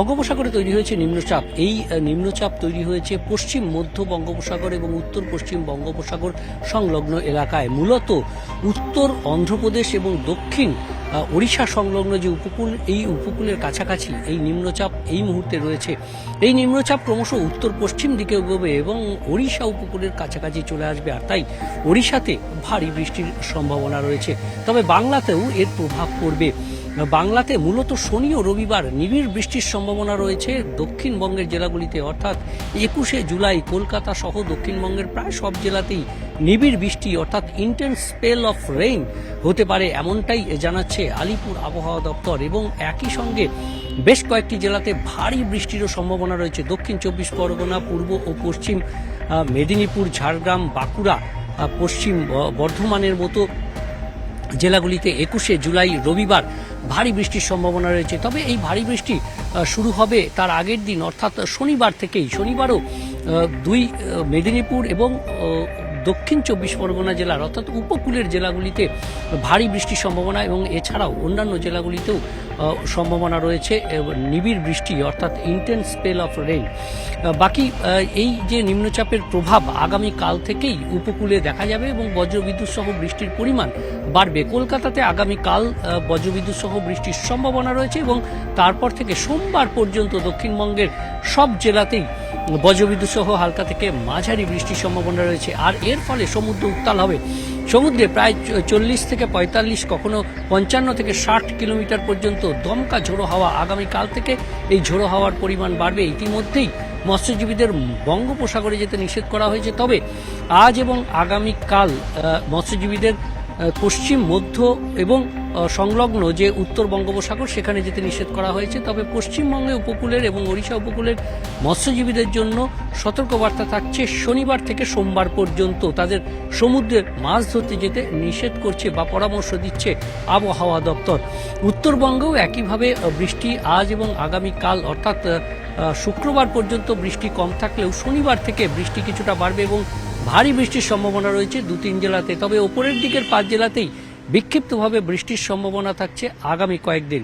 বঙ্গোপসাগরে তৈরি হয়েছে নিম্নচাপ। এই নিম্নচাপ তৈরি হয়েছে পশ্চিম মধ্য বঙ্গোপসাগর এবং উত্তর পশ্চিম বঙ্গোপসাগর সংলগ্ন এলাকায়। মূলত উত্তর অন্ধ্রপ্রদেশ এবং দক্ষিণ ওড়িশা সংলগ্ন যে উপকূল, এই উপকূলের কাছাকাছি এই নিম্নচাপ এই মুহূর্তে রয়েছে। এই নিম্নচাপ ক্রমশ উত্তর পশ্চিম দিকে এগোবে এবং ওড়িশা উপকূলের কাছাকাছি চলে আসবে, আর তাই ওড়িশাতে ভারী বৃষ্টির সম্ভাবনা রয়েছে। তবে বাংলাতেও এর প্রভাব পড়বে। বাংলাতে মূলত শনি ও রবিবার নিবিড় বৃষ্টির সম্ভাবনা রয়েছে দক্ষিণবঙ্গের জেলাগুলিতে, অর্থাৎ 21শে জুলাই কলকাতা সহ দক্ষিণবঙ্গের প্রায় সব জেলাতেই নিবিড় বৃষ্টি অর্থাৎ ইন্টেন্স স্পেল অফ রেইন হতে পারে, এমনটাই জানাচ্ছে আলিপুর আবহাওয়া দপ্তর। এবং একই সঙ্গে বেশ কয়েকটি জেলাতে ভারী বৃষ্টিরও সম্ভাবনা রয়েছে। দক্ষিণ 24 পরগনা, পূর্ব ও পশ্চিম মেদিনীপুর, ঝাড়গ্রাম, বাঁকুড়া, পশ্চিম বর্ধমানের মতো জেলাগুলিতে 21শে জুলাই রবিবার ভারী বৃষ্টির সম্ভাবনা রয়েছে। তবে এই ভারী বৃষ্টি শুরু হবে তার আগের দিন অর্থাৎ শনিবার থেকেই। শনিবারও দুই মেদিনীপুর এবং দক্ষিণ 24 পরগনা জেলার অর্থাৎ উপকূলের জেলাগুলিতে ভারী বৃষ্টির সম্ভাবনা এবং এছাড়াও অন্যান্য জেলাগুলিতেও সম্ভাবনা রয়েছে নিবিড় বৃষ্টি অর্থাৎ ইন্টেন্স স্পেল অফ রেইন। বাকি এই যে নিম্নচাপের প্রভাব আগামীকাল থেকেই উপকূলে দেখা যাবে এবং বজ্রবিদ্যুৎ সহ বৃষ্টির পরিমাণ বাড়বে। কলকাতাতে আগামীকাল বজ্রবিদ্যুৎ সহ বৃষ্টির সম্ভাবনা রয়েছে এবং তারপর থেকে সোমবার পর্যন্ত দক্ষিণবঙ্গের সব জেলাতেই বজ্রবিদ্যুৎ সহ হালকা থেকে মাঝারি বৃষ্টির সম্ভাবনা রয়েছে। আর এর ফলে সমুদ্র উত্তাল হবে। সমুদ্রে প্রায় 40 থেকে 45, কখনো 55 থেকে 60 কিলোমিটার পর্যন্ত দমকা ঝোড়ো হাওয়া আগামীকাল থেকে এই ঝোড়ো হাওয়ার পরিমাণ বাড়বে। ইতিমধ্যেই মৎস্যজীবীদের বঙ্গোপসাগরে যেতে নিষেধ করা হয়েছে। তবে আজ এবং আগামীকাল মৎস্যজীবীদের পশ্চিম মধ্য এবং সংলগ্ন যে উত্তর বঙ্গোপসাগর সেখানে যেতে নিষেধ করা হয়েছে। তবে পশ্চিমবঙ্গে উপকূলের এবং ওড়িশা উপকূলের মৎস্যজীবীদের জন্য সতর্কবার্তা থাকছে। শনিবার থেকে সোমবার পর্যন্ত তাদের সমুদ্রে মাছ ধরতে যেতে নিষেধ করছে বা পরামর্শ দিচ্ছে আবহাওয়া দপ্তর। উত্তরবঙ্গেও একইভাবে বৃষ্টি আজ এবং আগামীকাল অর্থাৎ শুক্রবার পর্যন্ত বৃষ্টি কম থাকলেও শনিবার থেকে বৃষ্টি কিছুটা বাড়বে এবং ভারী বৃষ্টির সম্ভাবনা রয়েছে 2-3 জেলাতে। তবে ওপরের দিকের 5 জেলাতেই বিক্ষিপ্তভাবে বৃষ্টির সম্ভাবনা থাকছে আগামী কয়েকদিন।